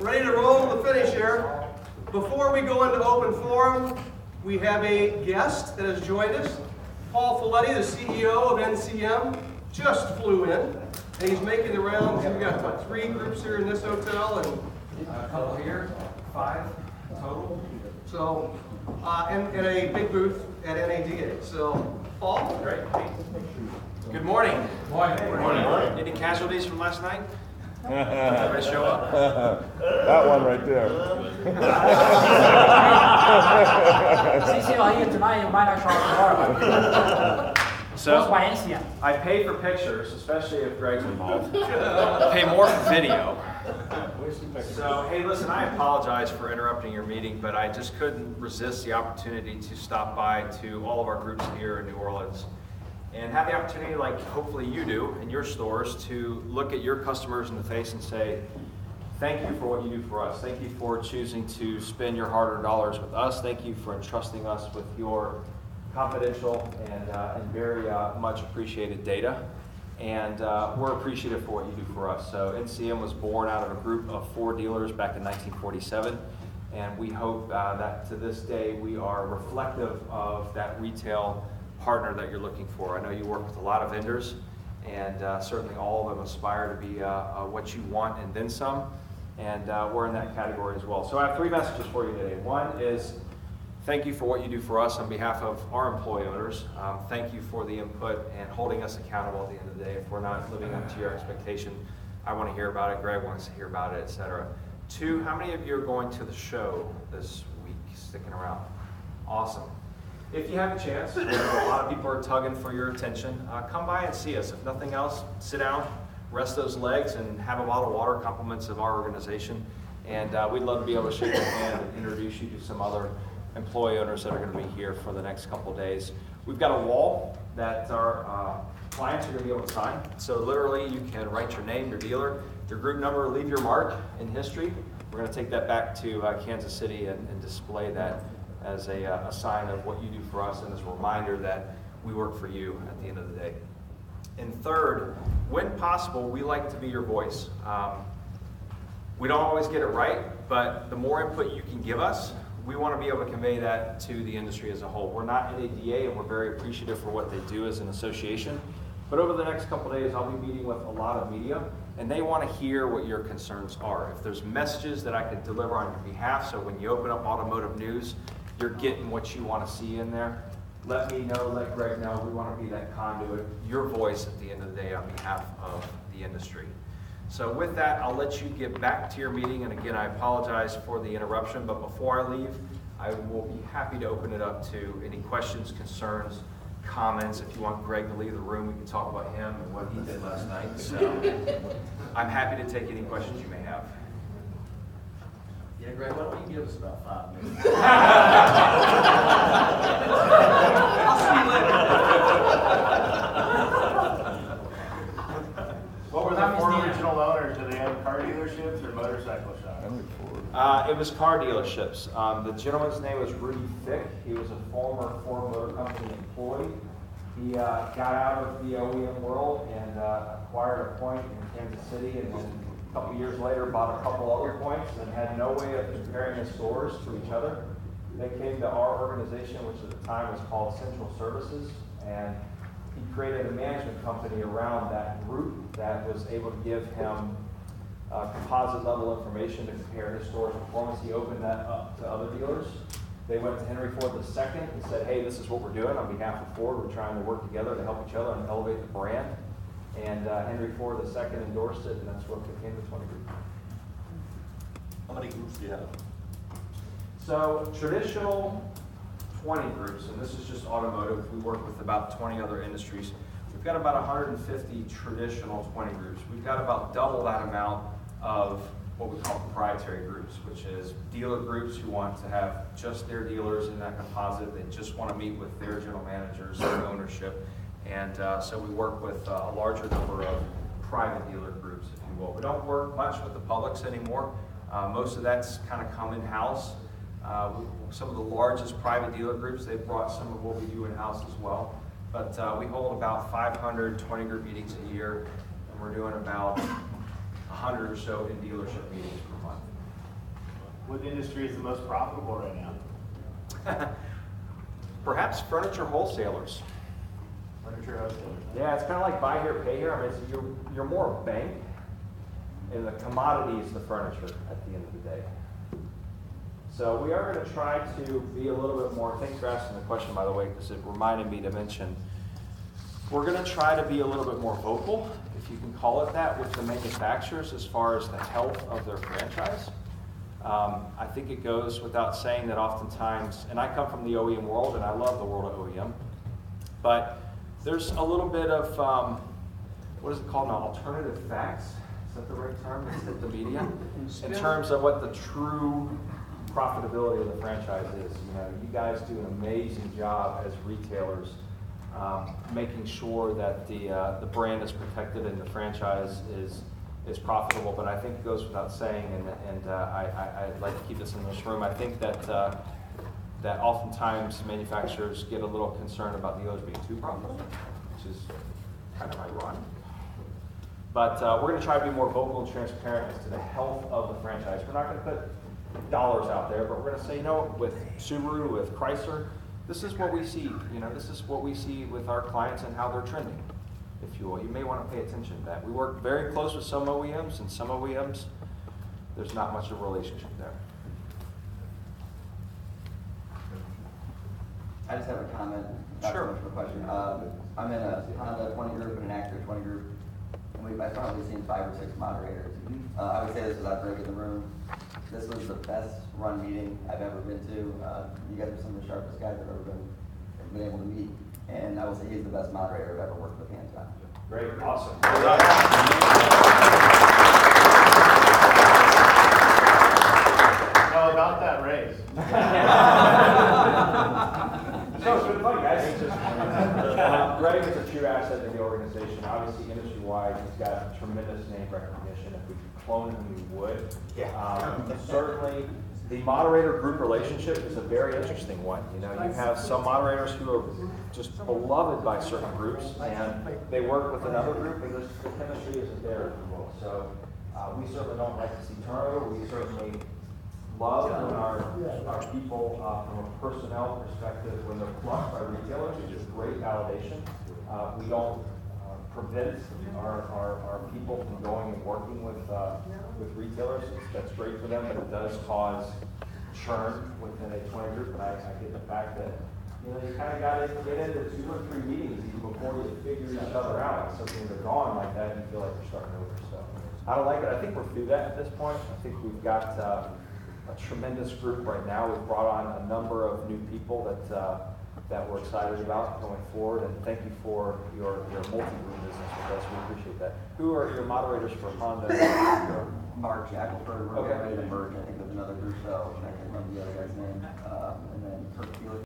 ready to roll to the finish here. Before we go into open forum, we have a guest that has joined us. Paul Folletti, the CEO of NCM, just flew in, and he's making the rounds. We've got, what, 3 groups here in this hotel, and a couple here, 5 total. so, and a big booth at NADA. So, Paul? Great. Good morning. Morning. Any casualties from last night? Everybody show up? That one right there. CC are here tonight, you might not show up tomorrow. So by NCM. I pay for pictures, especially if Greg's involved. I pay more for video. So, hey, listen, I apologize for interrupting your meeting, but I just couldn't resist the opportunity to stop by to all of our groups here in New Orleans and have the opportunity, like hopefully you do in your stores, to look at your customers in the face and say, thank you for what you do for us. Thank you for choosing to spend your hard-earned dollars with us. Thank you for entrusting us with your confidential and very much appreciated data. And we're appreciative for what you do for us. So NCM was born out of a group of 4 dealers back in 1947. And we hope that to this day we are reflective of that retail partner that you're looking for. I know you work with a lot of vendors, and certainly all of them aspire to be what you want and then some. And we're in that category as well. So I have 3 messages for you today. One is, thank you for what you do for us on behalf of our employee owners. Thank you for the input and holding us accountable at the end of the day. If we're not living up to your expectation, I want to hear about it, Greg wants to hear about it, etc. 2, how many of you are going to the show this week, sticking around? Awesome. If you have a chance, a lot of people are tugging for your attention, come by and see us. If nothing else, sit down, rest those legs, and have a bottle of water, compliments of our organization. And we'd love to be able to shake your hand and introduce you to some other employee owners that are going to be here for the next couple of days. We've got a wall that our clients are going to be able to sign. So literally you can write your name, your dealer, your group number, leave your mark in history. We're going to take that back to Kansas City and display that as a sign of what you do for us and as a reminder that we work for you at the end of the day. And third, when possible, we like to be your voice. We don't always get it right, but the more input you can give us, we want to be able to convey that to the industry as a whole. We're not NADA, and we're very appreciative for what they do as an association. But over the next couple of days, I'll be meeting with a lot of media, and they want to hear what your concerns are. If there's messages that I could deliver on your behalf, so when you open up automotive news, you're getting what you want to see in there, let me know, let Greg know. We want to be that conduit, your voice at the end of the day on behalf of the industry. So with that, I'll let you get back to your meeting. And again, I apologize for the interruption, but before I leave, I will be happy to open it up to any questions, concerns, comments. If you want Greg to leave the room, we can talk about him and what he did last night. So I'm happy to take any questions you may have. Yeah, Greg, why don't you give us about 5 minutes? I'll see you later. What were the 4 original owners? Do they have car dealerships or motorcycle shops? It was car dealerships. The gentleman's name was Rudy Fick. He was a former Ford Motor Company employee. He got out of the OEM world and acquired a point in Kansas City, and then a couple years later bought a couple other points and had no way of comparing his stores to each other. They came to our organization, which at the time was called Central Services, and he created a management company around that group that was able to give him composite level information to compare his store's performance. He opened that up to other dealers. They went to Henry Ford II and said, hey, this is what we're doing on behalf of Ford. We're trying to work together to help each other and elevate the brand. And Henry Ford II endorsed it, and that's what became the 20 Group. How many groups do you have? So traditional 20 groups, and this is just automotive. We work with about 20 other industries. We've got about 150 traditional 20 groups. We've got about double that amount of what we call proprietary groups, which is dealer groups who want to have just their dealers in that composite. They just want to meet with their general managers, their ownership. And so we work with a larger number of private dealer groups, if you will. We don't work much with the publics anymore. Most of that's kind of come in-house. Some of the largest private dealer groups, they've brought some of what we do in-house as well. But we hold about 500 20 group meetings a year, and we're doing about 100 or so in dealership meetings per month. What industry is the most profitable right now? Perhaps furniture wholesalers. Furniture wholesalers. Yeah, it's kind of like buy here, pay here. I mean, you're more a bank, and the commodity is the furniture at the end of the day. So we are going to try to be a little bit more, thanks for asking the question, by the way, because it reminded me to mention, we're going to try to be a little bit more vocal, if you can call it that, with the manufacturers as far as the health of their franchise. I think it goes without saying that oftentimes, and I come from the OEM world, and I love the world of OEM, but there's a little bit of, what is it called now, alternative facts? Is that the right term? Is it the media? In terms of what the true profitability of the franchise is. You know, you guys do an amazing job as retailers, making sure that the brand is protected and the franchise is profitable. But I think it goes without saying, and I'd like to keep this in this room. I think that that oftentimes manufacturers get a little concerned about dealers being too profitable, which is kind of ironic. But we're going to try to be more vocal and transparent as to the health of the franchise. We're not going to put dollars out there, but we're going to say, no, with Subaru, with Chrysler, this is what we see. You know, this is what we see with our clients and how they're trending, if you will. You may want to pay attention to that. We work very close with some OEMs, and some OEMs, there's not much of a relationship there. I just have a comment, not Sure. so much of a question. I'm in a Honda 20 group and an Acura 20 group, and I've probably seen 5 or 6 moderators. I would say this without breaking the room. This was the best run meeting I've ever been to. You guys are some of the sharpest guys I've ever been able to meet, and I will say he's the best moderator I've ever worked with, hands down. Great, awesome. How about that raise? So it's been fun, guys. It's just, Greg is a true asset in the organization. Obviously, industry-wide, he's got tremendous name recognition. If we could clone him, we would. Certainly, the moderator group relationship is a very interesting one. You know, you have some moderators who are just beloved by certain groups, and they work with another group, and the chemistry isn't there, if you will. So we certainly don't like to see turnover. We certainly love when our people, from a personnel perspective, when they're plucked by retailers, which is great validation. We don't prevent our people from going and working with retailers. That's great for them, but it does cause churn within a 20 group. And I get the fact that, you know, you kind of got to get into 2 or 3 meetings even before you figure each other out. Something they're gone like that, and you feel like you're starting over. So I don't like it. I think we're through that at this point. I think we've got a tremendous group right now. We've brought on a number of new people that we're excited about going forward, and thank you for your multi-group business with us. We appreciate that. Who are your moderators for Honda? Mark Shackelford, we're Okay. ready to merge, I think, with another group, so I can't remember the other guy's name, and then Kirk Felix.